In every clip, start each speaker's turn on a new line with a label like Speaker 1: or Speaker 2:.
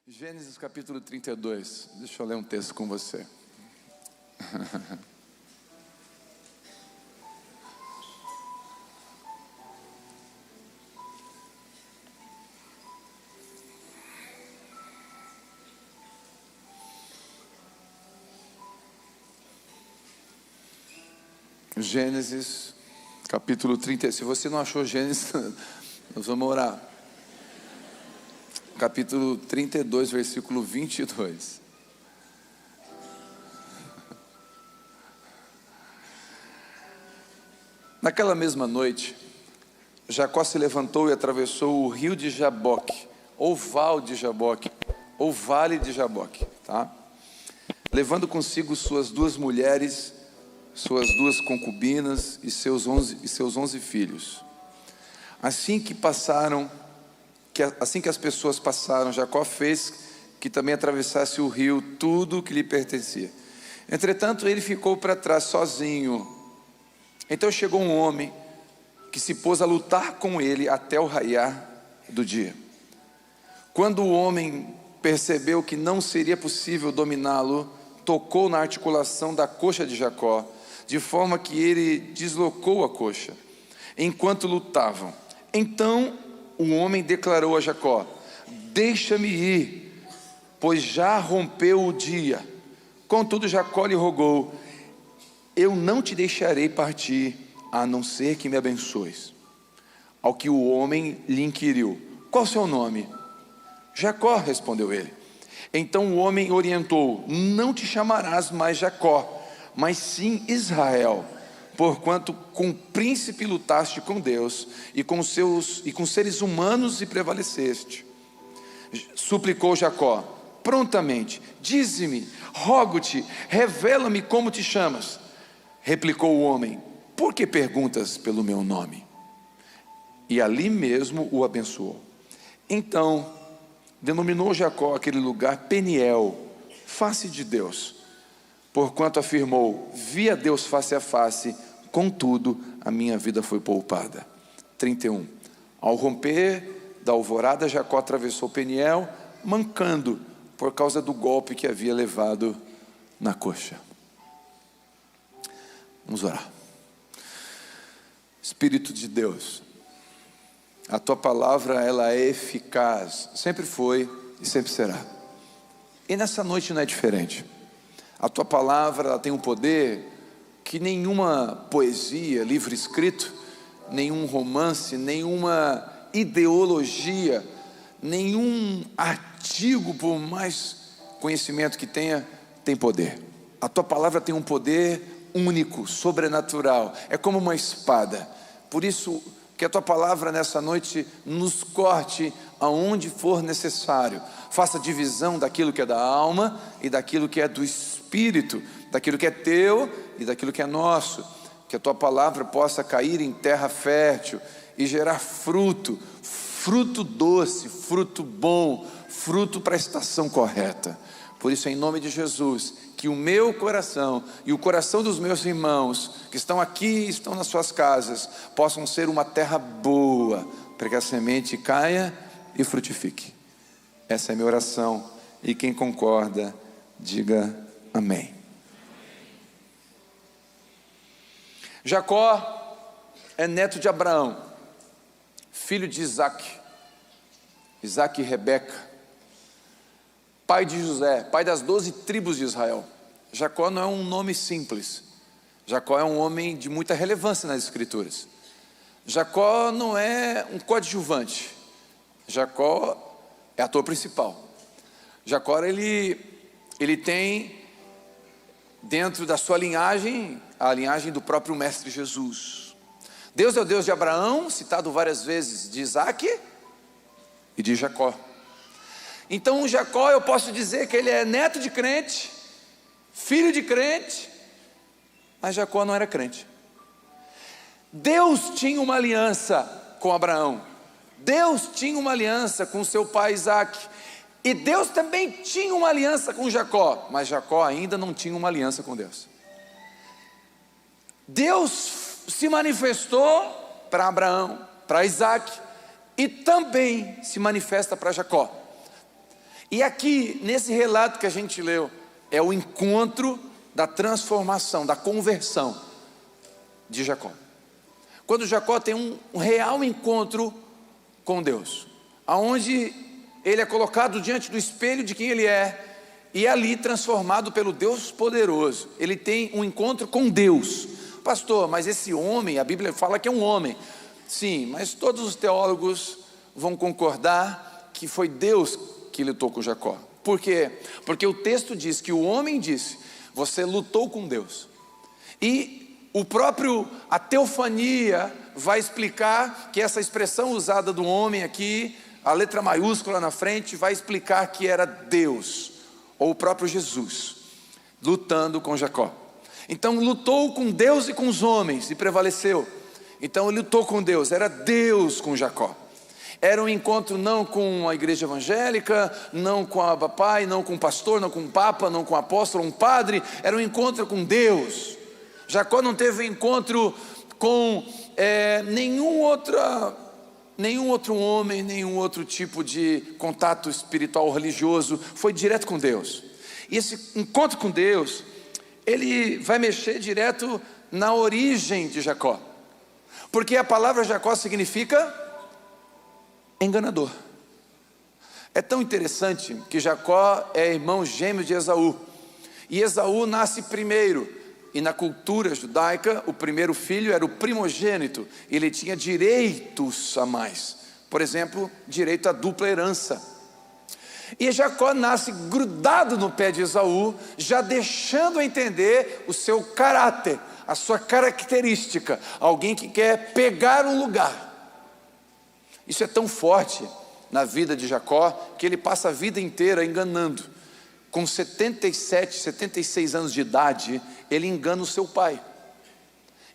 Speaker 1: Gênesis capítulo 32, deixa eu ler um texto com você. Gênesis capítulo 30, se você não achou Gênesis, nós vamos orar. Capítulo 32, versículo 22. Naquela mesma noite, Jacó se levantou e atravessou o rio de Jaboque, ou val de Jaboque, ou vale de Jaboque, tá? Levando consigo suas duas mulheres, suas duas concubinas e seus 11 filhos. Assim que as pessoas passaram, Jacó fez que também atravessasse o rio tudo que lhe pertencia. Entretanto, ele ficou para trás sozinho. Então chegou um homem que se pôs a lutar com ele até o raiar do dia. Quando o homem percebeu que não seria possível dominá-lo, tocou na articulação da coxa de Jacó, de forma que ele deslocou a coxa, enquanto lutavam. Então o homem declarou a Jacó: deixa-me ir, pois já rompeu o dia. Contudo Jacó lhe rogou: eu não te deixarei partir, a não ser que me abençoes. Ao que o homem lhe inquiriu: qual o seu nome? Jacó, respondeu ele. Então o homem orientou: não te chamarás mais Jacó, mas sim Israel, porquanto com o príncipe lutaste com Deus e com seres humanos e prevaleceste. Suplicou Jacó: prontamente, dize-me, rogo-te, revela-me como te chamas. Replicou o homem: por que perguntas pelo meu nome? E ali mesmo o abençoou. Então denominou Jacó aquele lugar Peniel, face de Deus, porquanto afirmou: vi a Deus face a face, contudo a minha vida foi poupada. 31. Ao romper da alvorada, Jacó atravessou Peniel, mancando por causa do golpe que havia levado na coxa. Vamos orar. Espírito de Deus, a tua palavra ela é eficaz, sempre foi e sempre será. E nessa noite não é diferente. A tua palavra ela tem um poder que nenhuma poesia, livro escrito, nenhum romance, nenhuma ideologia, nenhum artigo, por mais conhecimento que tenha, tem poder. A tua palavra tem um poder único, sobrenatural, é como uma espada. Por isso que a tua palavra nessa noite nos corte aonde for necessário, faça divisão daquilo que é da alma e daquilo que é do espírito, daquilo que é teu e daquilo que é nosso. Que a tua palavra possa cair em terra fértil e gerar fruto, fruto doce, fruto bom, fruto para a estação correta. Por isso, em nome de Jesus, que o meu coração e o coração dos meus irmãos que estão aqui, estão nas suas casas, possam ser uma terra boa, para que a semente caia e frutifique. Essa é a minha oração, e quem concorda, diga amém. Jacó é neto de Abraão, filho de Isaac e Rebeca, pai de José, pai das 12 tribos de Israel. Jacó não é um nome simples. Jacó é um homem de muita relevância nas escrituras. Jacó não é um coadjuvante. Jacó é ator principal. Jacó ele tem dentro da sua linhagem a linhagem do próprio mestre Jesus. Deus é o Deus de Abraão, citado várias vezes, de Isaac e de Jacó. Então Jacó, eu posso dizer que ele é neto de crente, filho de crente, mas Jacó não era crente. Deus tinha uma aliança com Abraão, Deus tinha uma aliança com seu pai Isaac, e Deus também tinha uma aliança com Jacó, mas Jacó ainda não tinha uma aliança com Deus. Deus se manifestou para Abraão, para Isaac, e também se manifesta para Jacó. E aqui, nesse relato que a gente leu, é o encontro da transformação, da conversão de Jacó. Quando Jacó tem um real encontro com Deus, aonde ele é colocado diante do espelho de quem ele é, e ali transformado pelo Deus poderoso. Ele tem um encontro com Deus. Pastor, mas esse homem, a Bíblia fala que é um homem. Sim, mas todos os teólogos vão concordar que foi Deus que lutou com Jacó. Por quê? Porque o texto diz que o homem disse: você lutou com Deus. E a teofania vai explicar que essa expressão usada do homem aqui, a letra maiúscula na frente, vai explicar que era Deus, ou o próprio Jesus, lutando com Jacó. Então lutou com Deus e com os homens, e prevaleceu. Então ele lutou com Deus, era Deus com Jacó. Era um encontro não com a igreja evangélica, não com a Abba Pai, não com o pastor, não com o papa, não com o apóstolo, um padre. Era um encontro com Deus. Jacó não teve encontro com nenhum outro homem, nenhum outro tipo de contato espiritual ou religioso. Foi direto com Deus. E esse encontro com Deus, ele vai mexer direto na origem de Jacó. Porque a palavra Jacó significa enganador. É tão interessante que Jacó é irmão gêmeo de Esaú. E Esaú nasce primeiro. E na cultura judaica, o primeiro filho era o primogênito. Ele tinha direitos a mais. Por exemplo, direito à dupla herança. E Jacó nasce grudado no pé de Esaú, já deixando a entender o seu caráter, a sua característica. Alguém que quer pegar um lugar. Isso é tão forte na vida de Jacó, que ele passa a vida inteira enganando. Com 77, 76 anos de idade, ele engana o seu pai.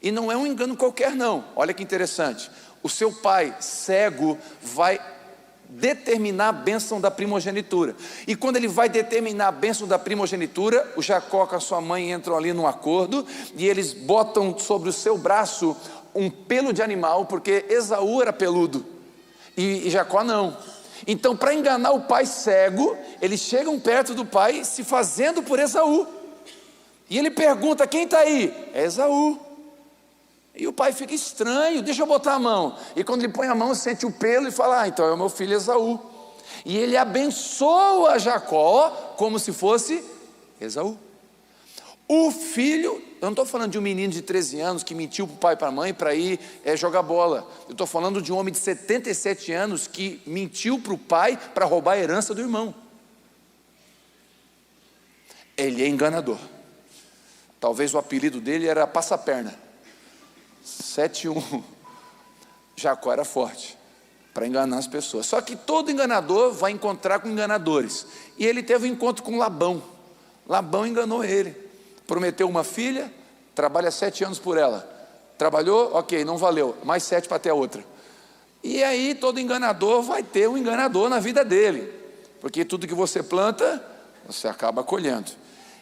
Speaker 1: E não é um engano qualquer não. Olha que interessante. O seu pai, cego, vai determinar a bênção da primogenitura. E quando ele vai determinar a bênção da primogenitura, o Jacó com a sua mãe entram ali num acordo, e eles botam sobre o seu braço um pelo de animal, porque Esaú era peludo. E Jacó não. Então, para enganar o pai cego, eles chegam perto do pai, se fazendo por Esaú. E ele pergunta: quem está aí? É Esaú. E o pai fica estranho: deixa eu botar a mão. E quando ele põe a mão, sente o pelo e fala: então é o meu filho Esaú. E ele abençoa Jacó como se fosse Esaú. O filho, eu não estou falando de um menino de 13 anos que mentiu para o pai e para a mãe para ir jogar bola. Eu estou falando de um homem de 77 anos que mentiu para o pai para roubar a herança do irmão. Ele é enganador. Talvez o apelido dele era Passaperna. 7-1. Jacó era forte para enganar as pessoas. Só que todo enganador vai encontrar com enganadores. E ele teve um encontro com Labão. Labão enganou ele. Prometeu uma filha, trabalha 7 anos por ela. Trabalhou, ok, não valeu, mais 7 para ter a outra. E aí todo enganador vai ter um enganador na vida dele, porque tudo que você planta, você acaba colhendo.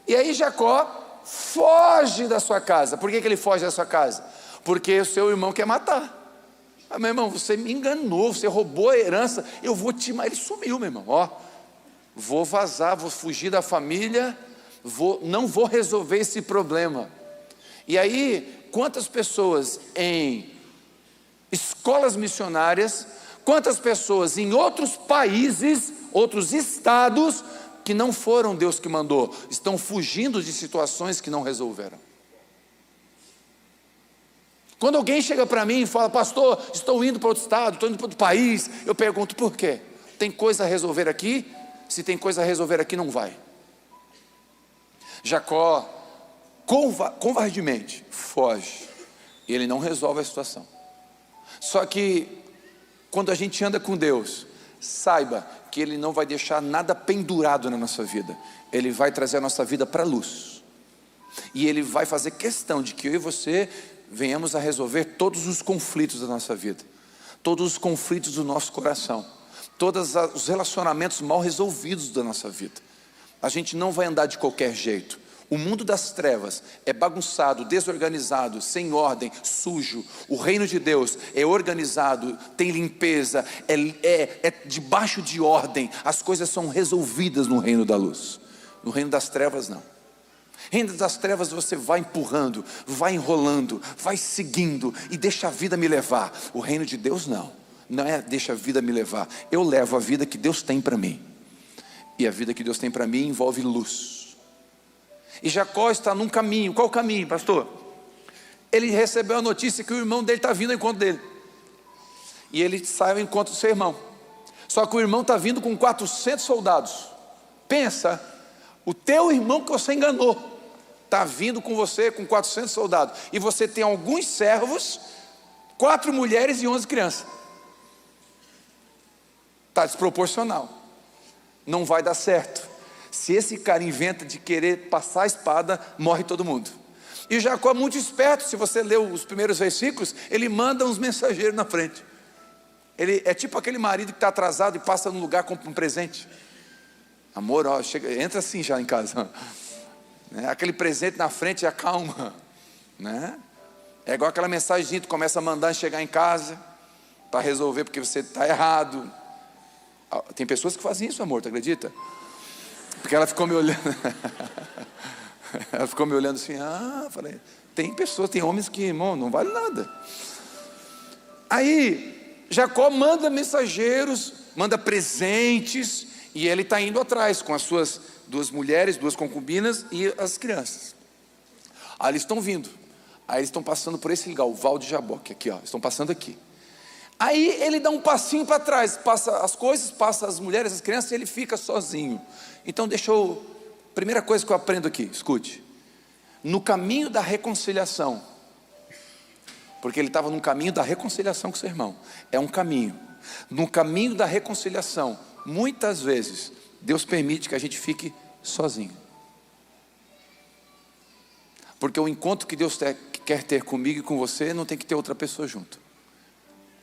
Speaker 1: E aí Jacó foge da sua casa. Por que ele foge da sua casa? Porque o seu irmão quer matar. Meu irmão, você me enganou, você roubou a herança, eu vou te matar. Ele sumiu, meu irmão. Vou vazar, vou fugir da família, não vou resolver esse problema. E aí, quantas pessoas em escolas missionárias, quantas pessoas em outros países, outros estados, que não foram Deus que mandou, estão fugindo de situações que não resolveram. Quando alguém chega para mim e fala: pastor, estou indo para outro estado, estou indo para outro país, eu pergunto: por quê? Tem coisa a resolver aqui? Se tem coisa a resolver aqui, não vai. Jacó covardemente foge, e ele não resolve a situação. Só que quando a gente anda com Deus, saiba que Ele não vai deixar nada pendurado na nossa vida. Ele vai trazer a nossa vida para a luz, e Ele vai fazer questão de que eu e você venhamos a resolver todos os conflitos da nossa vida, todos os conflitos do nosso coração, todos os relacionamentos mal resolvidos da nossa vida. A gente não vai andar de qualquer jeito. O mundo das trevas é bagunçado, desorganizado, sem ordem, sujo. O reino de Deus é organizado, tem limpeza, é debaixo de ordem. As coisas são resolvidas no reino da luz. No reino das trevas não. No reino das trevas você vai empurrando, vai enrolando, vai seguindo e deixa a vida me levar. O reino de Deus não. Não é deixa a vida me levar. Eu levo a vida que Deus tem para mim. E a vida que Deus tem para mim envolve luz. E Jacó está num caminho. Qual o caminho, pastor? Ele recebeu a notícia que o irmão dele está vindo ao encontro dele. E ele sai ao encontro do seu irmão. Só que o irmão está vindo com 400 soldados. Pensa, o teu irmão que você enganou está vindo com você com 400 soldados. E você tem alguns servos, 4 mulheres e 11 crianças. Está desproporcional. Não vai dar certo. Se esse cara inventa de querer passar a espada, morre todo mundo. E Jacó é muito esperto. Se você ler os primeiros versículos, ele manda uns mensageiros na frente. Ele é tipo aquele marido que está atrasado e passa num lugar, compra um presente. Amor, ó, chega, entra assim já em casa, né? Aquele presente na frente acalma, né? É igual aquela mensagem que tu começa a mandar chegar em casa para resolver porque você está errado. Tem pessoas que fazem isso, amor, tu acredita? Porque ela ficou me olhando. Ela ficou me olhando assim. Falei, tem pessoas, tem homens que, irmão, não vale nada. Aí Jacó manda mensageiros, manda presentes, e ele está indo atrás com as suas 2 mulheres, 2 concubinas e as crianças. Aí eles estão vindo. Aí eles estão passando por esse lugar, o Val de Jaboque, aqui ó, estão passando aqui. Aí ele dá um passinho para trás, passa as coisas, passa as mulheres, as crianças, e ele fica sozinho. Então primeira coisa que eu aprendo aqui, escute. No caminho da reconciliação, porque ele estava no caminho da reconciliação com seu irmão. É um caminho. No caminho da reconciliação, muitas vezes, Deus permite que a gente fique sozinho. Porque o encontro que Deus quer ter comigo e com você, não tem que ter outra pessoa junto.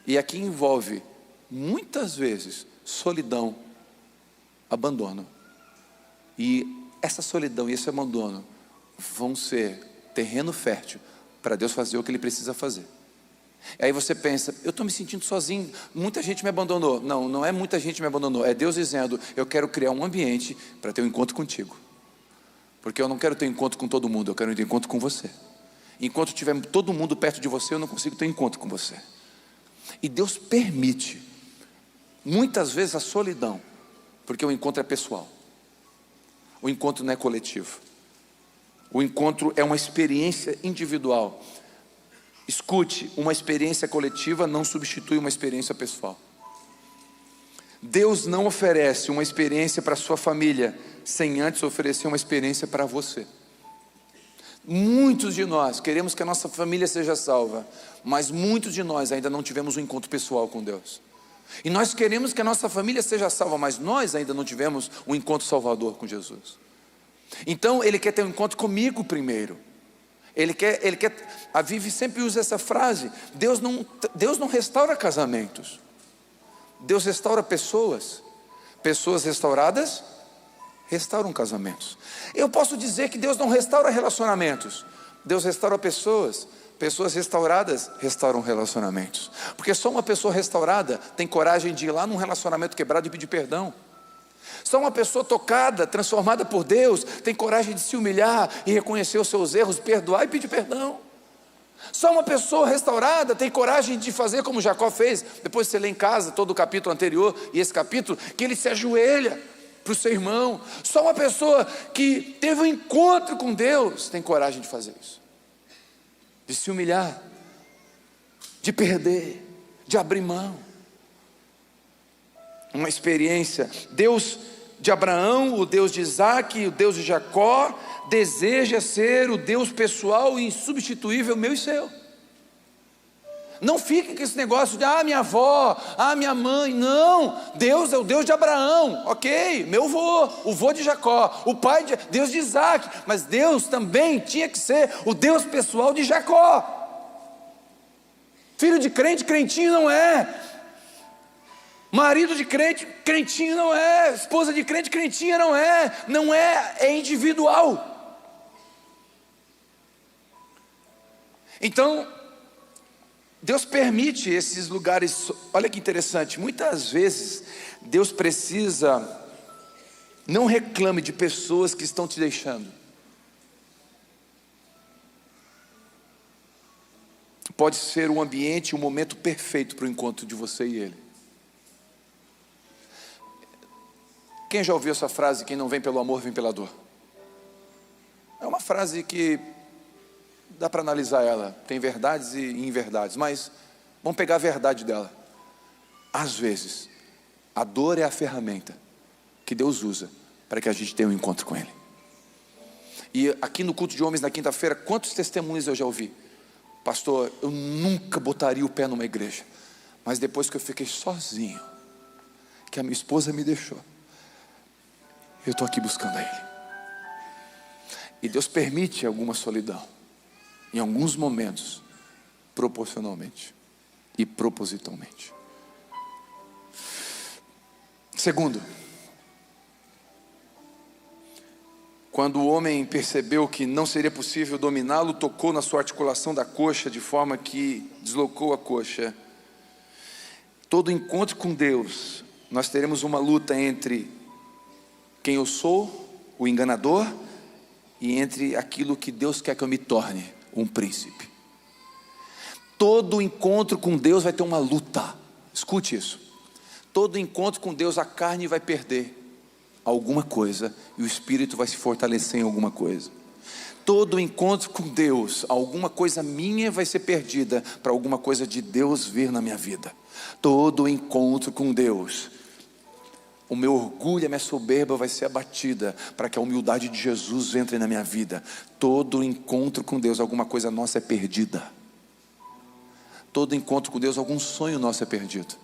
Speaker 1: E aqui envolve, muitas vezes, solidão, abandono. E essa solidão e esse abandono vão ser terreno fértil para Deus fazer o que Ele precisa fazer. Aí você pensa, eu estou me sentindo sozinho, muita gente me abandonou. Não, não é muita gente me abandonou, é Deus dizendo, eu quero criar um ambiente para ter um encontro contigo. Porque eu não quero ter um encontro com todo mundo, eu quero ter um encontro com você. Enquanto tiver todo mundo perto de você, eu não consigo ter um encontro com você. E Deus permite, muitas vezes, a solidão, porque o encontro é pessoal. O encontro não é coletivo. O encontro é uma experiência individual. Escute, uma experiência coletiva não substitui uma experiência pessoal. Deus não oferece uma experiência para a sua família sem antes oferecer uma experiência para você. Muitos de nós queremos que a nossa família seja salva, mas muitos de nós ainda não tivemos um encontro pessoal com Deus. E nós queremos que a nossa família seja salva, mas nós ainda não tivemos um encontro salvador com Jesus. Então Ele quer ter um encontro comigo primeiro. Ele quer, a Vivi sempre usa essa frase, Deus não restaura casamentos, Deus restaura pessoas. Pessoas restauradas restauram casamentos. Eu posso dizer que Deus não restaura relacionamentos, Deus restaura pessoas. Pessoas restauradas restauram relacionamentos. Porque só uma pessoa restaurada tem coragem de ir lá num relacionamento quebrado e pedir perdão. Só uma pessoa tocada, transformada por Deus, tem coragem de se humilhar e reconhecer os seus erros, perdoar e pedir perdão. Só uma pessoa restaurada tem coragem de fazer como Jacó fez. Depois você lê em casa todo o capítulo anterior e esse capítulo, que ele se ajoelha para o seu irmão. Só uma pessoa que teve um encontro com Deus tem coragem de fazer isso, de se humilhar, de perder, de abrir mão. Uma experiência. Deus de Abraão, o Deus de Isaac, o Deus de Jacó, deseja ser o Deus pessoal e insubstituível meu e seu. Não fique com esse negócio de minha avó, minha mãe. Não, Deus é o Deus de Abraão, ok, meu vô, o vô de Jacó, o pai de Deus de Isaac, mas Deus também tinha que ser o Deus pessoal de Jacó. Filho de crente, crentinho não é. Marido de crente, crentinho não é. Esposa de crente, crentinha não é. Não é, é individual. Então, Deus permite esses lugares. Olha que interessante, muitas vezes Deus precisa, não reclame de pessoas que estão te deixando. Pode ser o ambiente, o momento perfeito para o encontro de você e Ele. Quem já ouviu essa frase, quem não vem pelo amor, vem pela dor? É uma frase que dá para analisar ela, tem verdades e inverdades, mas vamos pegar a verdade dela. Às vezes, a dor é a ferramenta que Deus usa para que a gente tenha um encontro com Ele. E aqui no culto de homens na quinta-feira, quantos testemunhos eu já ouvi? Pastor, eu nunca botaria o pé numa igreja, mas depois que eu fiquei sozinho, que a minha esposa me deixou, eu estou aqui buscando a Ele. E Deus permite alguma solidão, em alguns momentos, proporcionalmente e propositalmente. Segundo, quando o homem percebeu que não seria possível dominá-lo, tocou na sua articulação da coxa, de forma que deslocou a coxa. Todo encontro com Deus, nós teremos uma luta entre quem eu sou, o enganador, e entre aquilo que Deus quer que eu me torne, um príncipe. Todo encontro com Deus vai ter uma luta. Escute isso. Todo encontro com Deus, a carne vai perder alguma coisa e o espírito vai se fortalecer em alguma coisa. Todo encontro com Deus, alguma coisa minha vai ser perdida para alguma coisa de Deus vir na minha vida. Todo encontro com Deus, o meu orgulho, a minha soberba vai ser abatida para que a humildade de Jesus entre na minha vida. Todo encontro com Deus, alguma coisa nossa é perdida. Todo encontro com Deus, algum sonho nosso é perdido.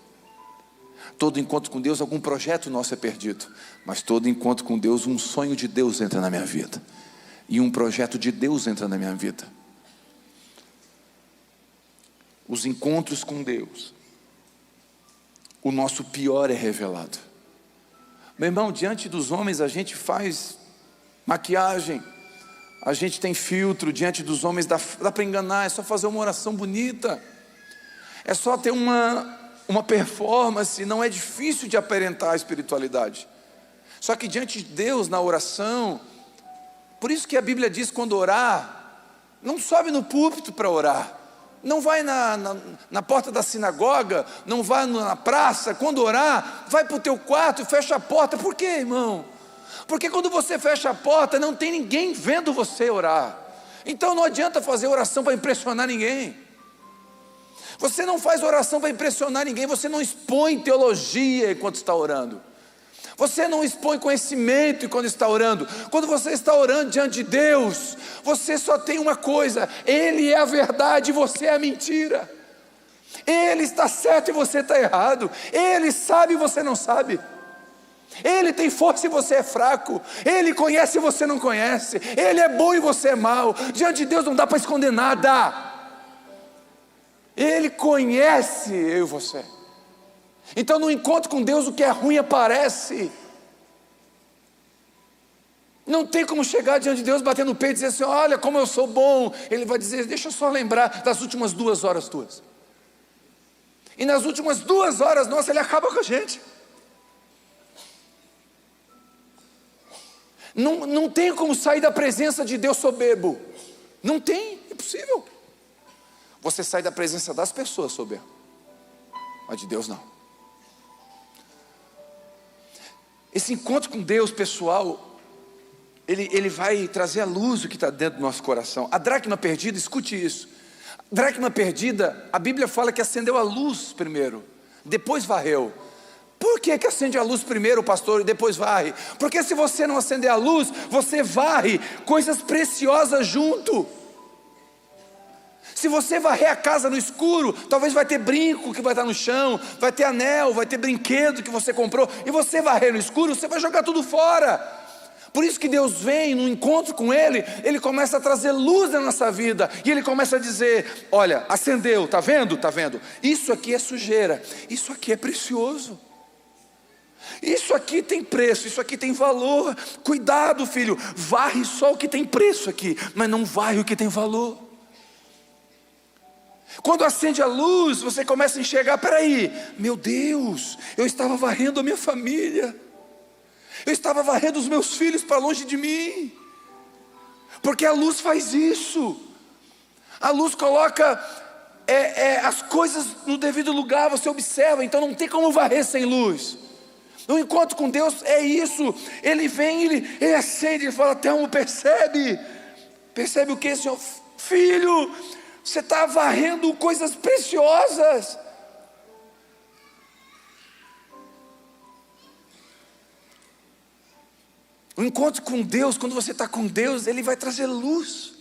Speaker 1: Todo encontro com Deus, algum projeto nosso é perdido. Mas todo encontro com Deus, um sonho de Deus entra na minha vida. E um projeto de Deus entra na minha vida. Os encontros com Deus, o nosso pior é revelado. Meu irmão, diante dos homens a gente faz maquiagem, a gente tem filtro, diante dos homens dá para enganar, é só fazer uma oração bonita, é só ter uma performance, não é difícil de aparentar a espiritualidade. Só que diante de Deus, na oração, por isso que a Bíblia diz, quando orar, não sobe no púlpito para orar, não vai na porta da sinagoga, não vai na praça. Quando orar, vai para o teu quarto e fecha a porta. Por quê, irmão? Porque quando você fecha a porta, não tem ninguém vendo você orar. Então não adianta fazer oração para impressionar ninguém. Você não faz oração para impressionar ninguém. Você não expõe teologia enquanto está orando. Você não expõe conhecimento quando está orando. Quando você está orando diante de Deus, você só tem uma coisa: Ele é a verdade e você é a mentira. Ele está certo e você está errado. Ele sabe e você não sabe. Ele tem força e você é fraco. Ele conhece e você não conhece. Ele é bom e você é mau. Diante de Deus não dá para esconder nada. Ele conhece eu e você. Então no encontro com Deus, o que é ruim aparece. Não tem como chegar diante de Deus, bater no peito e dizer assim: olha como eu sou bom. Ele vai dizer: deixa eu só lembrar das últimas 2 horas tuas. E nas últimas 2 horas nossas, Ele acaba com a gente. Não tem como sair da presença de Deus soberbo. Não tem, é impossível. Você sai da presença das pessoas soberbo, mas de Deus não. Esse encontro com Deus pessoal, ele vai trazer à luz o que está dentro do nosso coração. A dracma perdida, escute isso. A dracma perdida, a Bíblia fala que acendeu a luz primeiro, depois varreu. Por que acende a luz primeiro, pastor, e depois varre? Porque se você não acender a luz, você varre coisas preciosas junto. Se você varrer a casa no escuro, talvez vai ter brinco que vai estar no chão, vai ter anel, vai ter brinquedo que você comprou, e você varrer no escuro, você vai jogar tudo fora. Por isso que Deus vem no encontro com Ele, Ele começa a trazer luz na nossa vida, e Ele começa a dizer: olha, acendeu, está vendo? Está vendo? Isso aqui é sujeira, isso aqui é precioso. Isso aqui tem preço, isso aqui tem valor. Cuidado, filho, varre só o que tem preço aqui, mas não varre o que tem valor. Quando acende a luz, você começa a enxergar: peraí, meu Deus, eu estava varrendo a minha família, eu estava varrendo os meus filhos para longe de mim. Porque a luz faz isso. A luz coloca as coisas no devido lugar, você observa. Então não tem como varrer sem luz. O encontro com Deus é isso. Ele vem, ele acende, ele fala: Telmo, percebe o que, Senhor? Filho, você está varrendo coisas preciosas. O encontro com Deus, quando você está com Deus, Ele vai trazer luz.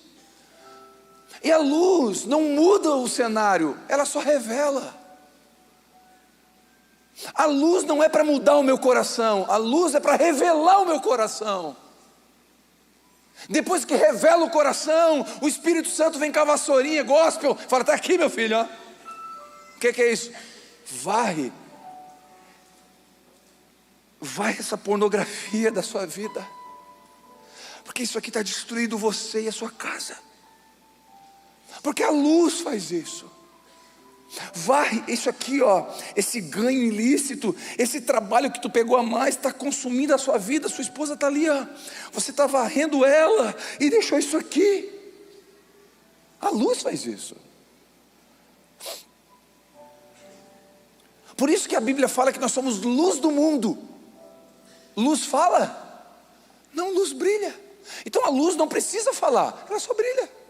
Speaker 1: E a luz não muda o cenário, ela só revela. A luz não é para mudar o meu coração, a luz é para revelar o meu coração. Depois que revela o coração, o Espírito Santo vem com a vassourinha, gospel, fala: está aqui, meu filho, ó. O que é isso? Varre essa pornografia da sua vida, porque isso aqui está destruindo você e a sua casa. Porque a luz faz isso. Varre isso aqui, ó, esse ganho ilícito, esse trabalho que tu pegou a mais, está consumindo a sua vida. Sua esposa está ali, ó, você está varrendo ela e deixou isso aqui. A luz faz isso. Por isso que a Bíblia fala que nós somos luz do mundo. Luz fala? Não, luz brilha. Então a luz não precisa falar, ela só brilha.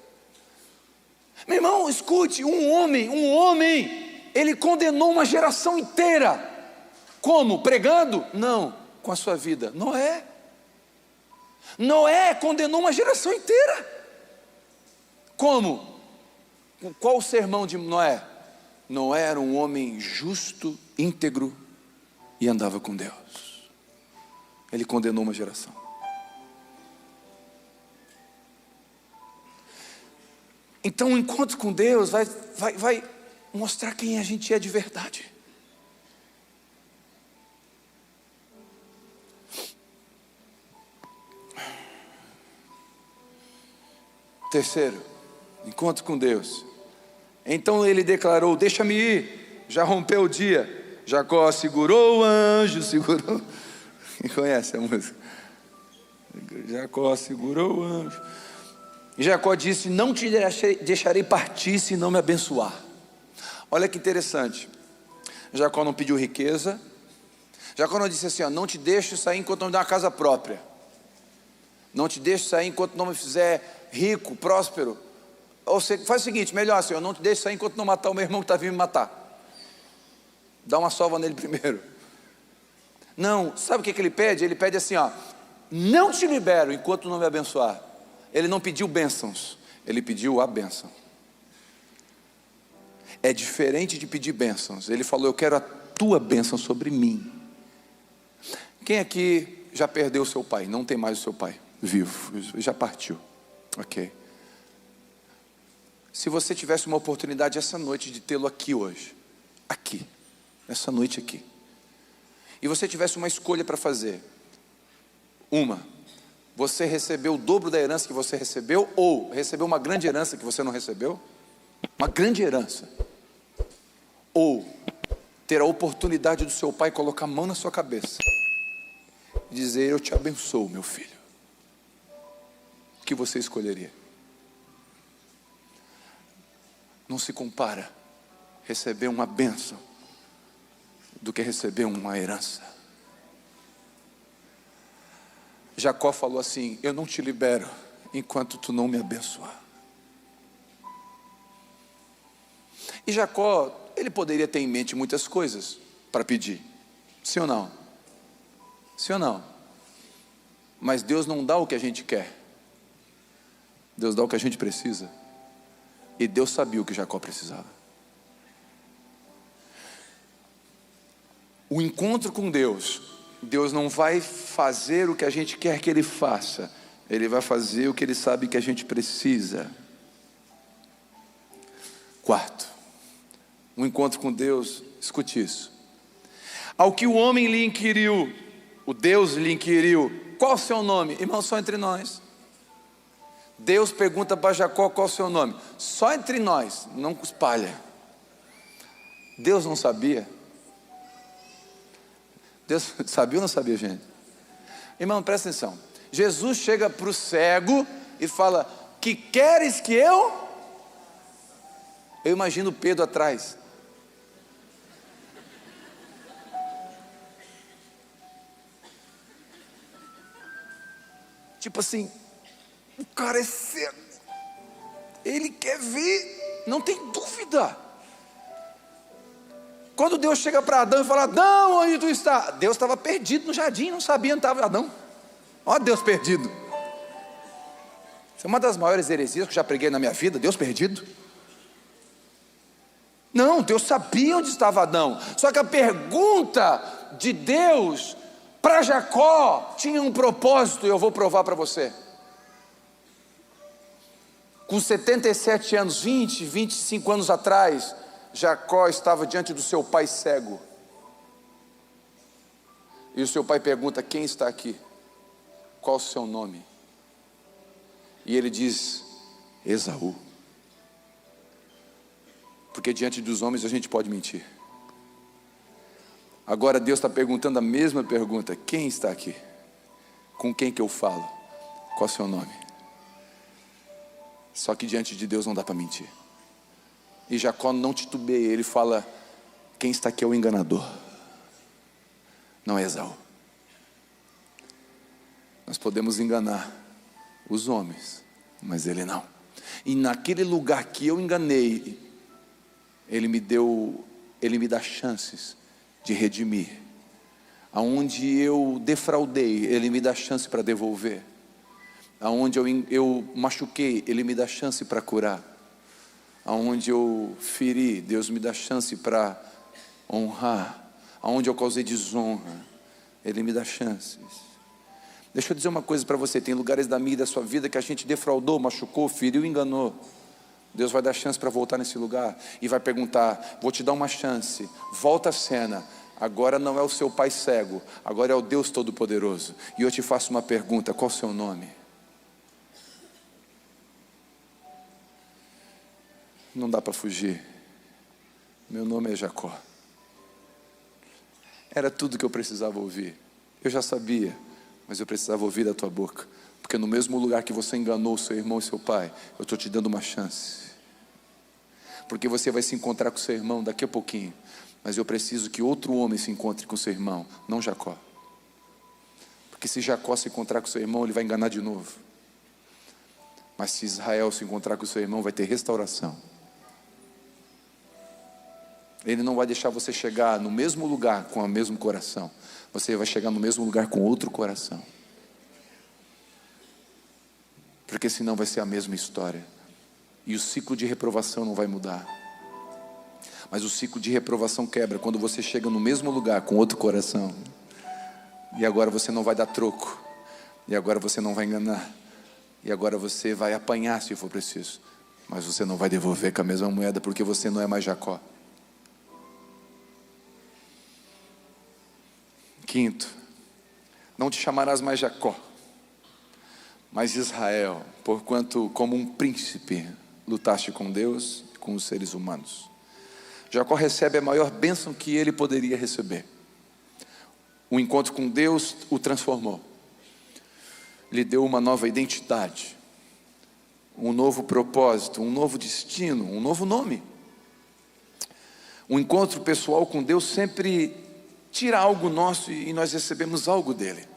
Speaker 1: Meu irmão, escute, um homem, ele condenou uma geração inteira. Como? Pregando? Não, com a sua vida. Noé condenou uma geração inteira. Como? Qual o sermão de Noé? Noé era um homem justo, íntegro e andava com Deus. Ele condenou uma geração. Então o encontro com Deus vai mostrar quem a gente é de verdade. Terceiro, encontro com Deus. Então ele declarou: deixa-me ir, já rompeu o dia. Jacó segurou o anjo, segurou. Quem conhece a música? Jacó segurou o anjo. E Jacó disse: não te deixarei partir se não me abençoar. Olha que interessante. Jacó não pediu riqueza. Jacó não disse assim: ó, não te deixo sair enquanto não me der uma casa própria. Não te deixo sair enquanto não me fizer rico, próspero. Ou seja, faz o seguinte, melhor, Senhor, não te deixo sair enquanto não matar o meu irmão que está vindo me matar. Dá uma sova nele primeiro. Não, sabe o que ele pede? Ele pede assim, ó: não te libero enquanto não me abençoar. Ele não pediu bênçãos, ele pediu a bênção. É diferente de pedir bênçãos. Ele falou: eu quero a tua bênção sobre mim. Quem aqui já perdeu o seu pai? Não tem mais o seu pai vivo, já partiu. Ok. Se você tivesse uma oportunidade essa noite de tê-lo aqui hoje, aqui, essa noite aqui, e você tivesse uma escolha para fazer, você recebeu o dobro da herança que você recebeu, ou recebeu uma grande herança que você não recebeu, uma grande herança, ou ter a oportunidade do seu pai colocar a mão na sua cabeça e dizer: eu te abençoo, meu filho. O que você escolheria? Não se compara receber uma bênção do que receber uma herança. Jacó falou assim: eu não te libero enquanto tu não me abençoar. E Jacó, ele poderia ter em mente muitas coisas para pedir, sim ou não? Sim ou não? Mas Deus não dá o que a gente quer, Deus dá o que a gente precisa. E Deus sabia o que Jacó precisava. O encontro com Deus, Deus não vai fazer o que a gente quer que Ele faça, Ele vai fazer o que Ele sabe que a gente precisa. Quarto, um encontro com Deus, escute isso: ao que o homem lhe inquiriu, o Deus lhe inquiriu: qual o seu nome? Irmão, só entre nós. Deus pergunta para Jacó qual é o seu nome. Só entre nós, não espalha. Deus não sabia. Deus sabia ou não sabia, gente? Irmão, presta atenção. Jesus chega para o cego e fala: que queres que eu? Eu imagino Pedro atrás. Tipo assim, o cara é cego, ele quer ver, não tem dúvida. Quando Deus chega para Adão e fala: Adão, onde tu está? Deus estava perdido no jardim, não sabia onde estava Adão. Ó Deus perdido. Isso é uma das maiores heresias que eu já preguei na minha vida, Deus perdido. Não, Deus sabia onde estava Adão. Só que a pergunta de Deus para Jacó tinha um propósito, e eu vou provar para você. Com 77 anos, 25 anos atrás, Jacó estava diante do seu pai cego. E o seu pai pergunta: quem está aqui? Qual o seu nome? E ele diz: Esaú. Porque diante dos homens a gente pode mentir. Agora Deus está perguntando a mesma pergunta: quem está aqui? Com quem que eu falo? Qual é o seu nome? Só que diante de Deus não dá para mentir. E Jacó não titubeia, ele fala: quem está aqui é o enganador, não é Esaú. Nós podemos enganar os homens, mas ele não. E naquele lugar que eu enganei, ele me dá chances de redimir. Aonde eu defraudei, ele me dá chance para devolver. Aonde eu machuquei, ele me dá chance para curar. Aonde eu feri, Deus me dá chance para honrar. Aonde eu causei desonra, ele me dá chances. Deixa eu dizer uma coisa para você: tem lugares da minha e da sua vida que a gente defraudou, machucou, feriu, enganou. Deus vai dar chance para voltar nesse lugar e vai perguntar: vou te dar uma chance, volta a cena. Agora não é o seu pai cego, agora é o Deus Todo-Poderoso. E eu te faço uma pergunta: qual o seu nome? Não dá para fugir. Meu nome é Jacó. Era tudo que eu precisava ouvir. Eu já sabia, mas eu precisava ouvir da tua boca. Porque no mesmo lugar que você enganou seu irmão e seu pai, eu estou te dando uma chance. Porque você vai se encontrar com seu irmão daqui a pouquinho. Mas eu preciso que outro homem se encontre com seu irmão, não Jacó. Porque se Jacó se encontrar com seu irmão, ele vai enganar de novo. Mas se Israel se encontrar com seu irmão, vai ter restauração. Ele não vai deixar você chegar no mesmo lugar com o mesmo coração. Você vai chegar no mesmo lugar com outro coração. Porque senão vai ser a mesma história. E o ciclo de reprovação não vai mudar. Mas o ciclo de reprovação quebra quando você chega no mesmo lugar com outro coração. E agora você não vai dar troco. E agora você não vai enganar. E agora você vai apanhar se for preciso. Mas você não vai devolver com a mesma moeda, porque você não é mais Jacó. Quinto, não te chamarás mais Jacó, mas Israel, porquanto como um príncipe lutaste com Deus e com os seres humanos. Jacó recebe a maior bênção que ele poderia receber. O encontro com Deus o transformou, lhe deu uma nova identidade, um novo propósito, um novo destino, um novo nome. O encontro pessoal com Deus sempre tira algo nosso e nós recebemos algo dele.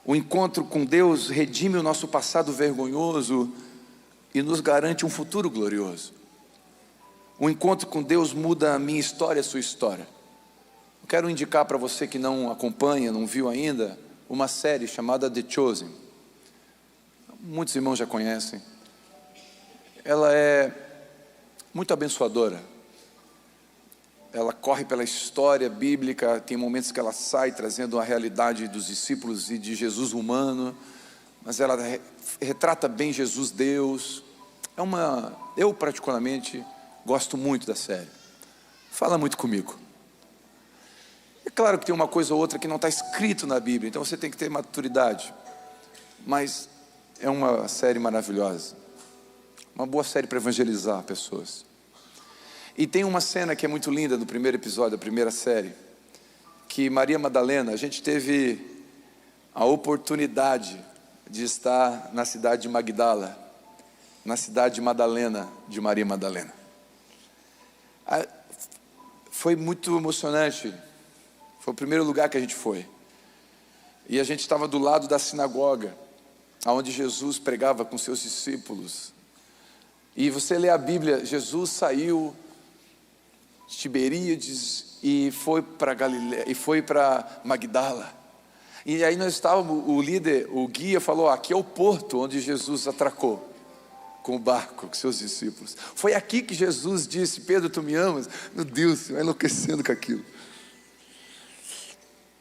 Speaker 1: O encontro com Deus redime o nosso passado vergonhoso e nos garante um futuro glorioso. O encontro com Deus muda a minha história, a sua história. Eu quero indicar para você que não acompanha, não viu ainda, uma série chamada The Chosen. Muitos irmãos já conhecem. Ela é muito abençoadora. Ela corre pela história bíblica, tem momentos que ela sai trazendo a realidade dos discípulos e de Jesus humano, mas ela retrata bem Jesus Deus. Eu particularmente gosto muito da série, fala muito comigo. É claro que tem uma coisa ou outra que não está escrito na Bíblia, então você tem que ter maturidade, mas é uma série maravilhosa, uma boa série para evangelizar pessoas. E tem uma cena que é muito linda no primeiro episódio, da primeira série, que Maria Madalena, a gente teve a oportunidade de estar na cidade de Magdala, na cidade de Madalena, de Maria Madalena. Foi muito emocionante, foi o primeiro lugar que a gente foi. E a gente estava do lado da sinagoga, onde Jesus pregava com seus discípulos. E você lê a Bíblia, Jesus saiu de Tiberíades e foi para Galileia, e foi para Magdala. E aí nós estávamos, o líder, o guia falou, aqui é o porto onde Jesus atracou com o barco, com seus discípulos. Foi aqui que Jesus disse, Pedro, tu me amas? Meu Deus, eu enlouquecendo com aquilo.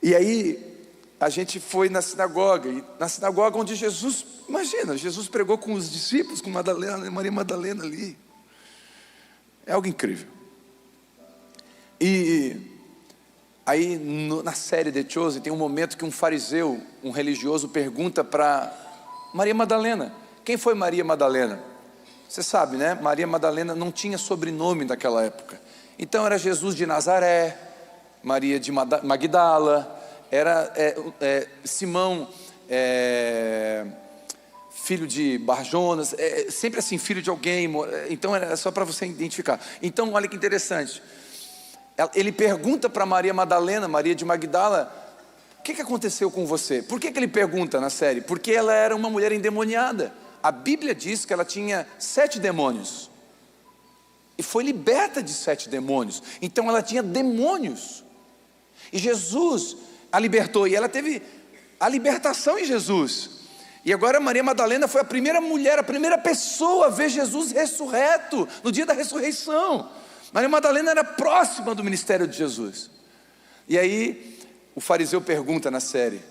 Speaker 1: E aí a gente foi na sinagoga, e na sinagoga onde Jesus, imagina, Jesus pregou com os discípulos, com Madalena, Maria Madalena ali. É algo incrível. E aí na série The Chosen tem um momento que um fariseu, um religioso, pergunta para Maria Madalena, quem foi Maria Madalena? Você sabe, né? Maria Madalena não tinha sobrenome naquela época. Então era Jesus de Nazaré, Maria de Magdala, era Simão, filho de Barjonas, sempre assim, filho de alguém. Então era só para você identificar. Então olha que interessante. Ele pergunta para Maria Madalena, Maria de Magdala, o que aconteceu com você? Por que ele pergunta na série? Porque ela era uma mulher endemoniada. A Bíblia diz que ela tinha 7 demônios. E foi liberta de 7 demônios. Então ela tinha demônios. E Jesus a libertou. E ela teve a libertação em Jesus. E agora Maria Madalena foi a primeira mulher, a primeira pessoa a ver Jesus ressurreto, no dia da ressurreição. Maria Madalena era próxima do ministério de Jesus. E aí o fariseu pergunta na série,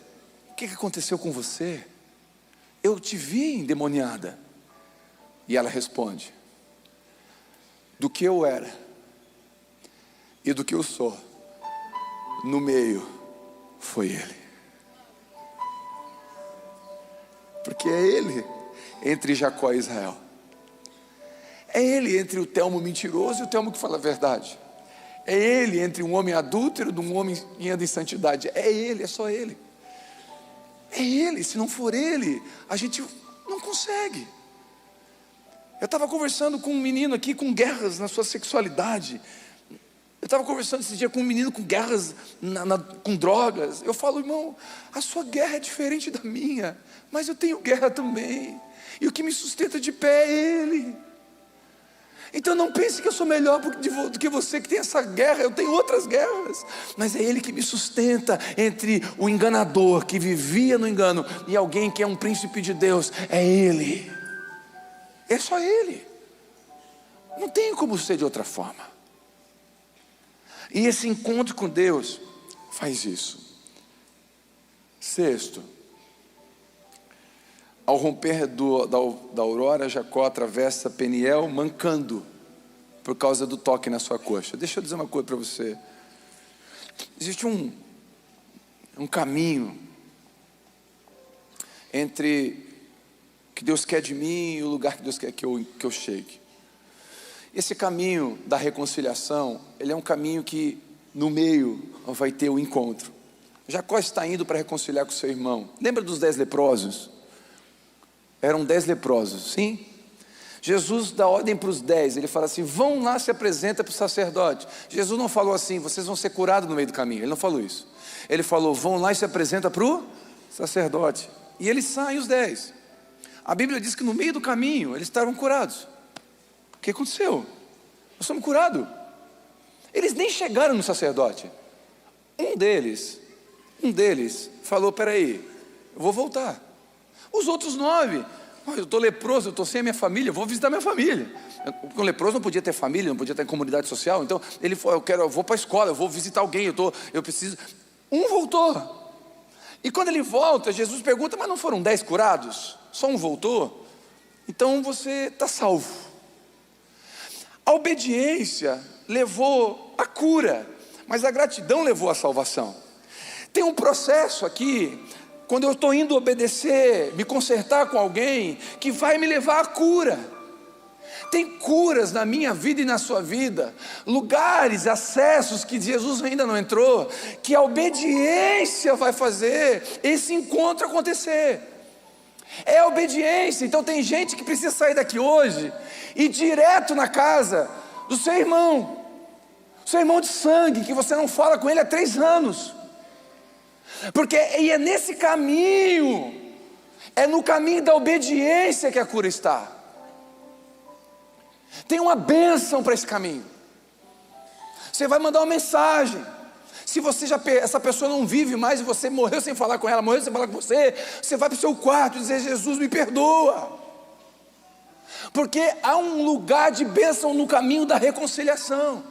Speaker 1: o que aconteceu com você? Eu te vi endemoniada. E ela responde, do que eu era e do que eu sou, no meio foi Ele. Porque é Ele entre Jacó e Israel. É Ele entre o Telmo mentiroso e o Telmo que fala a verdade. É Ele entre um homem adúltero e um homem que anda em santidade. É Ele, é só Ele. É Ele, se não for Ele, a gente não consegue. Eu estava conversando com um menino aqui com guerras na sua sexualidade. Eu estava conversando esse dia com um menino com guerras com drogas. Eu falo, irmão, a sua guerra é diferente da minha, mas eu tenho guerra também. E o que me sustenta de pé é Ele. Então não pense que eu sou melhor do que você que tem essa guerra. Eu tenho outras guerras, mas é Ele que me sustenta entre o enganador que vivia no engano e alguém que é um príncipe de Deus. É Ele, é só Ele. Não tem como ser de outra forma. E esse encontro com Deus faz isso. Sexto, ao romper da aurora, Jacó atravessa Peniel mancando por causa do toque na sua coxa. Deixa eu dizer uma coisa para você. Existe um caminho entre o que Deus quer de mim e o lugar que Deus quer que eu chegue. Esse caminho da reconciliação, ele é um caminho que no meio vai ter o encontro. Jacó está indo para reconciliar com seu irmão. Lembra dos 10 leprosos? Eram 10 leprosos, sim? Jesus dá ordem para os 10, ele fala assim, vão lá, se apresenta para o sacerdote. Jesus não falou assim, vocês vão ser curados no meio do caminho. Ele não falou isso. Ele falou, vão lá e se apresenta para o sacerdote. E eles saem os 10. A Bíblia diz que no meio do caminho eles estavam curados. O que aconteceu? Nós somos curados. Eles nem chegaram no sacerdote. Um deles falou, peraí, eu vou voltar. Os outros 9, eu estou leproso, eu estou sem a minha família, eu vou visitar minha família. O leproso não podia ter família, não podia ter comunidade social. Então ele falou, eu vou para a escola, eu vou visitar alguém, eu preciso. Um voltou. E quando ele volta, Jesus pergunta, mas não foram 10 curados? Só um voltou? Então você está salvo. A obediência levou à cura, mas a gratidão levou à salvação. Tem um processo aqui quando eu estou indo obedecer, me consertar com alguém, que vai me levar à cura. Tem curas na minha vida e na sua vida, lugares, acessos que Jesus ainda não entrou, que a obediência vai fazer esse encontro acontecer. É a obediência. Então tem gente que precisa sair daqui hoje e ir direto na casa do seu irmão de sangue, que você não fala com ele há 3 anos, porque é nesse caminho, é no caminho da obediência que a cura está. Tem uma bênção para esse caminho. Você vai mandar uma mensagem. Se você essa pessoa não vive mais e você morreu sem falar com ela, morreu sem falar com você, você vai para o seu quarto e dizer: Jesus, me perdoa. Porque há um lugar de bênção no caminho da reconciliação.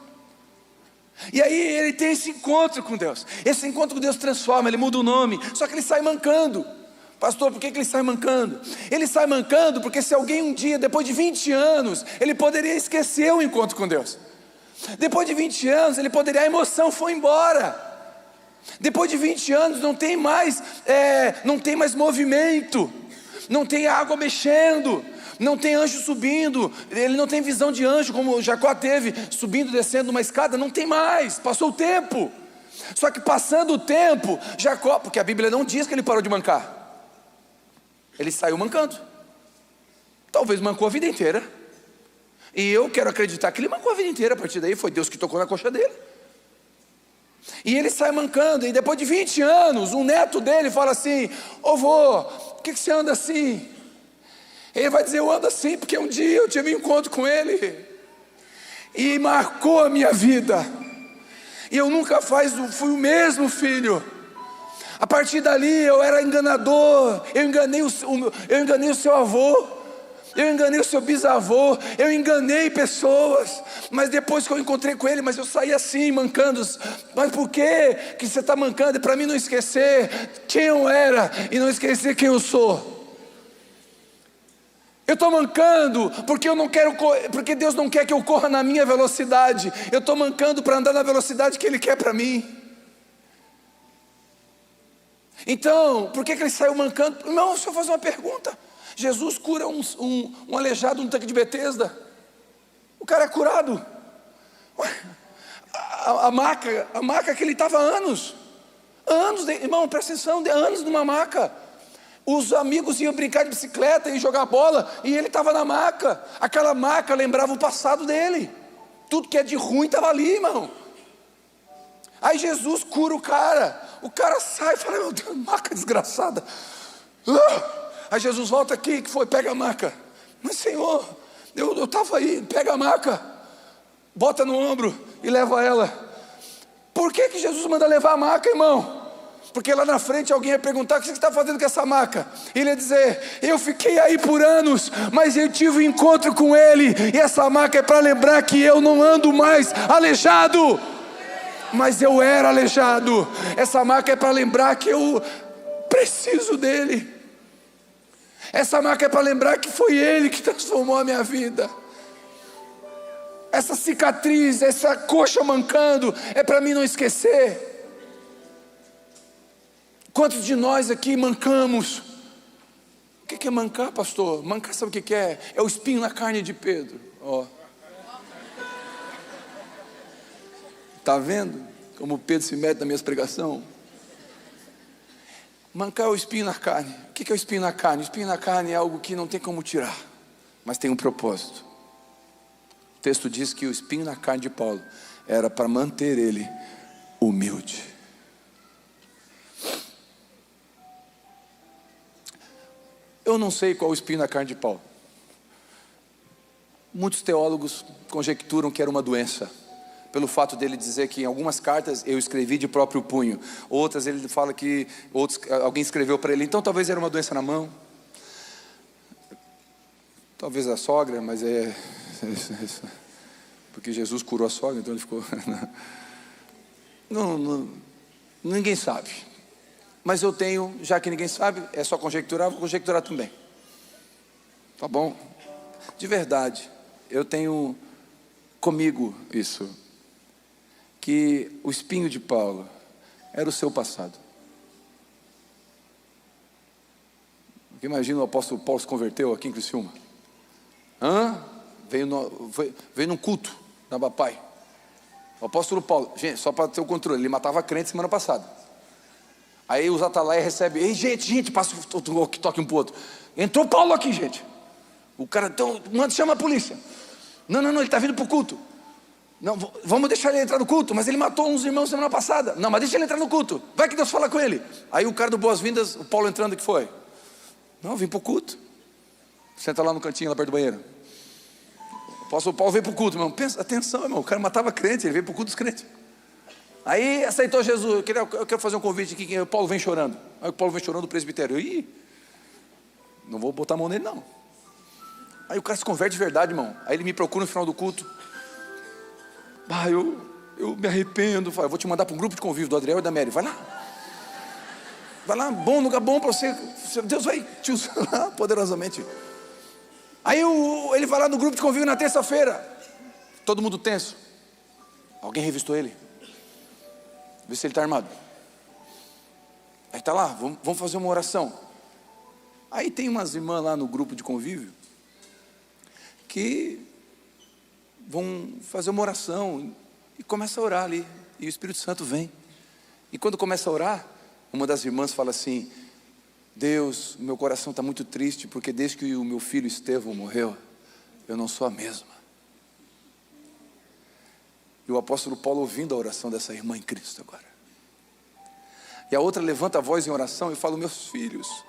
Speaker 1: E aí ele tem esse encontro com Deus. Esse encontro com Deus transforma, ele muda o nome. Só que ele sai mancando. Pastor, por que ele sai mancando? Ele sai mancando porque se alguém um dia, depois de 20 anos, ele poderia esquecer o encontro com Deus. Depois de 20 anos, ele poderia, a emoção foi embora. Depois de 20 anos, não tem mais movimento, não tem água mexendo, não tem anjo subindo, ele não tem visão de anjo, como Jacó teve, subindo, descendo uma escada, não tem mais, passou o tempo. Só que passando o tempo, Jacó, porque a Bíblia não diz que ele parou de mancar, ele saiu mancando, talvez mancou a vida inteira, e eu quero acreditar que ele mancou a vida inteira. A partir daí foi Deus que tocou na coxa dele, e ele sai mancando, e depois de 20 anos, um neto dele fala assim: ô vô, por que você anda assim? Ele vai dizer: eu ando assim porque um dia eu tive um encontro com ele, e marcou a minha vida, e eu nunca fui o mesmo filho. A partir dali eu era enganador, eu enganei o seu avô, eu enganei o seu bisavô, eu enganei pessoas, mas depois que eu encontrei com ele, mas eu saí assim, mancando. Mas por que você está mancando? É para mim não esquecer quem eu era e não esquecer quem eu sou. Eu estou mancando porque eu não quero, porque Deus não quer que eu corra na minha velocidade. Eu estou mancando para andar na velocidade que Ele quer para mim. Então, por que ele saiu mancando? Irmão, deixa eu fazer uma pergunta. Jesus cura um aleijado no tanque de Betesda. O cara é curado. A maca que ele estava há anos, irmão, presta atenção, anos numa maca. Os amigos iam brincar de bicicleta e jogar bola, e ele estava na maca. Aquela maca lembrava o passado dele. Tudo que é de ruim estava ali, irmão. Aí Jesus cura o cara sai e fala: meu Deus, maca desgraçada. Aí Jesus volta aqui, que foi? Pega a maca. Mas Senhor, eu estava aí, pega a maca, bota no ombro e leva ela. Por que Jesus manda levar a maca, irmão? Porque lá na frente alguém ia perguntar: o que você está fazendo com essa maca? Ele ia dizer: eu fiquei aí por anos, mas eu tive um encontro com Ele, e essa maca é para lembrar que eu não ando mais aleijado, mas eu era aleijado. Essa maca é para lembrar que eu preciso dEle. Essa maca é para lembrar que foi Ele que transformou a minha vida. Essa cicatriz, essa coxa mancando, é para mim não esquecer. Quantos de nós aqui mancamos? O que é mancar, pastor? Mancar, sabe o que é? É o espinho na carne de Pedro. Ó. Está vendo como Pedro se mete nas minhas pregações? Mancar é o espinho na carne. O que é o espinho na carne? O espinho na carne é algo que não tem como tirar, mas tem um propósito. O texto diz que o espinho na carne de Paulo era para manter ele humilde. Eu não sei qual o espinho na carne de Paulo. Muitos teólogos conjecturam que era uma doença, pelo fato dele dizer que em algumas cartas eu escrevi de próprio punho, outras ele fala que alguém escreveu para ele. Então talvez era uma doença na mão, talvez a sogra, mas porque Jesus curou a sogra, então ele ficou ninguém sabe. Mas eu tenho, já que ninguém sabe, é só conjecturar, vou conjecturar também, tá bom? De verdade, eu tenho comigo isso, que o espinho de Paulo era o seu passado. Porque imagina o apóstolo Paulo se converteu aqui em Criciúma. Veio num culto na Bapai. O apóstolo Paulo, gente, só para ter o controle, ele matava crente semana passada. Aí os atalaia recebem, ei gente, passa o toque um pro outro. Entrou Paulo aqui, gente. O cara, então, chama a polícia. Não, ele está vindo para o culto. Não, vamos deixar ele entrar no culto, mas ele matou uns irmãos semana passada. Não, mas deixa ele entrar no culto, vai que Deus fala com ele. Aí o cara do Boas-Vindas, o Paulo entrando, o que foi? Não, vim para o culto. Senta lá no cantinho, lá perto do banheiro. O apóstolo Paulo veio para o culto, irmão. Pensa, atenção, irmão, o cara matava crente, ele veio para o culto dos crentes. Aí aceitou Jesus. Eu quero fazer um convite aqui, que o Paulo vem chorando. Aí o Paulo vem chorando do presbitério. Não vou botar a mão nele não. Aí o cara se converte de verdade, irmão. Aí ele me procura no final do culto. Eu me arrependo. Eu vou te mandar para um grupo de convívio do Adriel e da Mary. Vai lá, bom lugar bom para você. Deus vai te usar poderosamente. Aí ele vai lá no grupo de convívio na terça-feira. Todo mundo tenso. Alguém revistou ele? Vê se ele está armado. Aí está lá, vamos fazer uma oração. Aí tem umas irmãs lá no grupo de convívio que vão fazer uma oração e começa a orar ali, e o Espírito Santo vem. E quando começa a orar, uma das irmãs fala assim: Deus, meu coração está muito triste, porque desde que o meu filho Estevão morreu, eu não sou a mesma. E o apóstolo Paulo ouvindo a oração dessa irmã em Cristo agora. E a outra levanta a voz em oração e fala: meus filhos,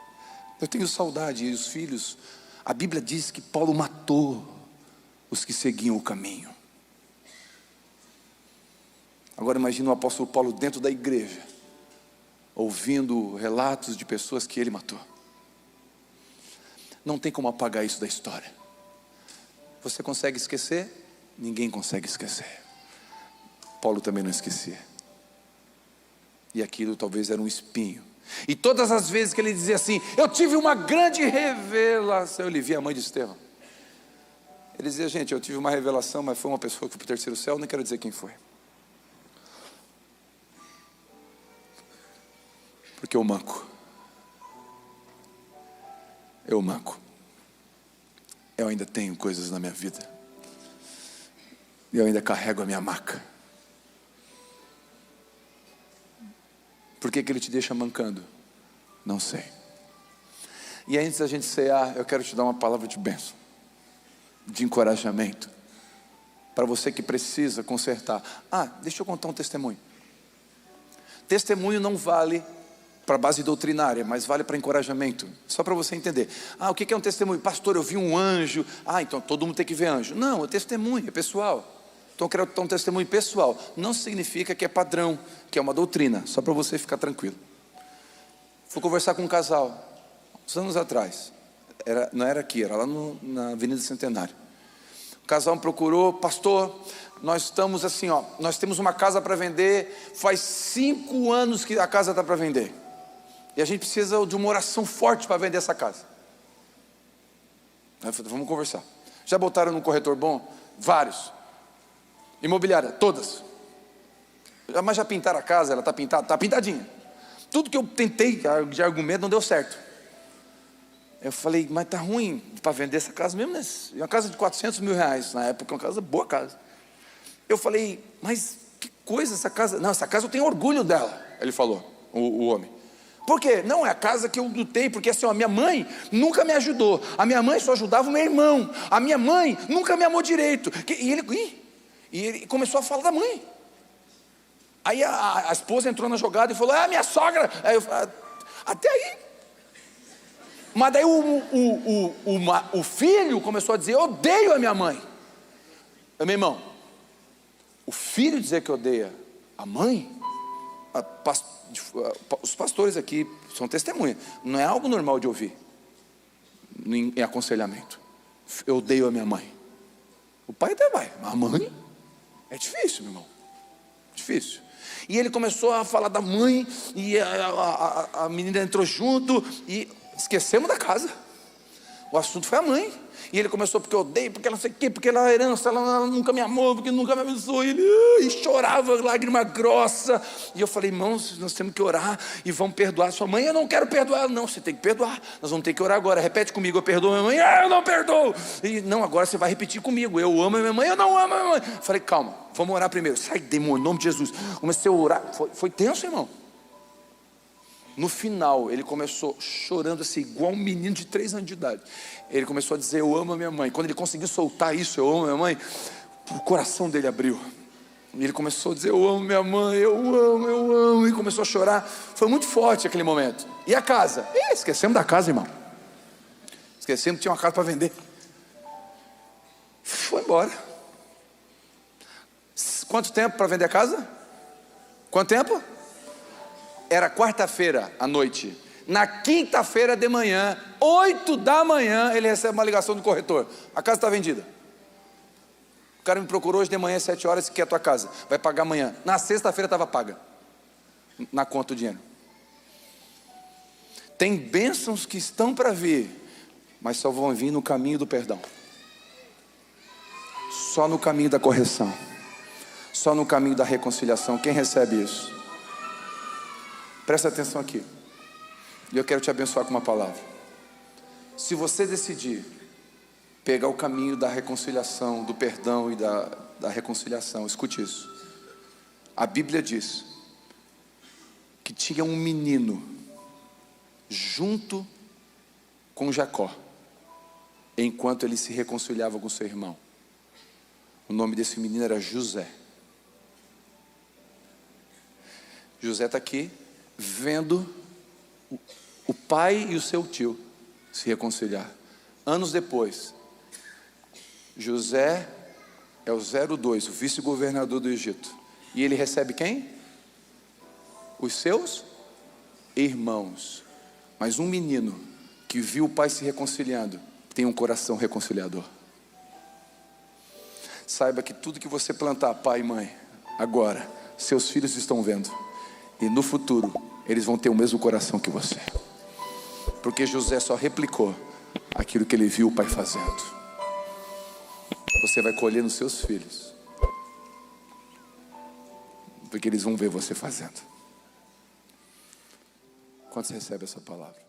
Speaker 1: eu tenho saudade. E os filhos, a Bíblia diz que Paulo matou os que seguiam o caminho. Agora imagina o apóstolo Paulo dentro da igreja, ouvindo relatos de pessoas que ele matou. Não tem como apagar isso da história. Você consegue esquecer? Ninguém consegue esquecer. Paulo também não esquecia. E aquilo talvez era um espinho. E todas as vezes que ele dizia assim: eu tive uma grande revelação. Ele via a mãe de Estevão. Ele dizia: gente, eu tive uma revelação, mas foi uma pessoa que foi para o terceiro céu, não quero dizer quem foi. Porque eu manco. Eu ainda tenho coisas na minha vida. E eu ainda carrego a minha maca. Por que ele te deixa mancando? Não sei. E antes da gente cear, eu quero te dar uma palavra de bênção, de encorajamento, para você que precisa consertar. Deixa eu contar um testemunho. Testemunho não vale para base doutrinária, mas vale para encorajamento. Só para você entender. O que é um testemunho? Pastor, eu vi um anjo. Então todo mundo tem que ver anjo. Não, é testemunho, é pessoal. Então eu quero dar um testemunho pessoal. Não significa que é padrão, que é uma doutrina. Só para você ficar tranquilo. Fui conversar com um casal, uns anos atrás. Não era aqui, era lá na Avenida Centenário. O casal me procurou: pastor, nós estamos assim, nós temos uma casa para vender. Faz 5 anos que a casa está para vender. E a gente precisa de uma oração forte para vender essa casa. Eu falei: vamos conversar. Já botaram num corretor bom? Vários. Imobiliária, todas. Mas já pintaram a casa, ela está pintada? Está pintadinha. Tudo que eu tentei de argumento não deu certo. Eu falei: mas está ruim para vender essa casa mesmo, né? Uma casa de 400 mil reais, na época, uma casa, boa casa. Eu falei: mas que coisa essa casa? Não, essa casa eu tenho orgulho dela. Ele falou, o homem. Por quê? Não, é a casa que eu lutei, porque assim, a minha mãe nunca me ajudou. A minha mãe só ajudava o meu irmão. A minha mãe nunca me amou direito. E ele começou a falar da mãe. Aí a esposa entrou na jogada e falou: minha sogra. Aí eu falei: até aí. Mas daí o filho começou a dizer: eu odeio a minha mãe. Meu irmão, o filho dizer que odeia a mãe, os pastores aqui são testemunhas, não é algo normal de ouvir em aconselhamento. Eu odeio a minha mãe. O pai até vai, mas a mãe é difícil, meu irmão. Difícil. E ele começou a falar da mãe, e a menina entrou junto, e esquecemos da casa. O assunto foi a mãe. E ele começou porque eu odeio, porque ela não sei o quê, porque ela é herança, ela nunca me amou, porque nunca me abençoou. E chorava, lágrima grossa. E eu falei, irmãos, nós temos que orar e vamos perdoar sua mãe. Eu não quero perdoar ela. Não, você tem que perdoar. Nós vamos ter que orar agora. Repete comigo, eu perdoo minha mãe. Eu não perdoo. E não, agora você vai repetir comigo. Eu amo a minha mãe, eu não amo a minha mãe. Falei, calma, vamos orar primeiro. Sai, demônio, em nome de Jesus. Comecei a orar. Foi tenso, irmão. No final, ele começou chorando assim, igual um menino de 3 anos de idade. Ele começou a dizer, eu amo a minha mãe. Quando ele conseguiu soltar isso, eu amo a minha mãe, o coração dele abriu. E ele começou a dizer, eu amo minha mãe, eu amo. E começou a chorar. Foi muito forte aquele momento. E a casa? Esquecemos da casa, irmão. Esquecemos que tinha uma casa para vender. Foi embora. Quanto tempo para vender a casa? Quanto tempo? Era quarta-feira à noite. Na quinta-feira de manhã, 8 da manhã, ele recebe uma ligação do corretor. A casa está vendida. O cara me procurou hoje de manhã, 7 horas, e quer a tua casa. Vai pagar amanhã. Na sexta-feira estava paga. Na conta o dinheiro. Tem bênçãos que estão para vir, mas só vão vir no caminho do perdão. Só no caminho da correção. Só no caminho da reconciliação. Quem recebe isso? Presta atenção aqui. E eu quero te abençoar com uma palavra. Se você decidir pegar o caminho da reconciliação, do perdão e da reconciliação, escute isso. A Bíblia diz que tinha um menino junto com Jacó, enquanto ele se reconciliava com seu irmão. O nome desse menino era José. José está aqui, vendo o pai e o seu tio se reconciliar. Anos depois, José é o 02, o vice-governador do Egito. E ele recebe quem? Os seus irmãos. Mas um menino que viu o pai se reconciliando tem um coração reconciliador. Saiba que tudo que você plantar, pai e mãe, agora, seus filhos estão vendo. E no futuro, eles vão ter o mesmo coração que você. Porque José só replicou aquilo que ele viu o pai fazendo. Você vai colher nos seus filhos. Porque eles vão ver você fazendo. Quando você recebe essa palavra?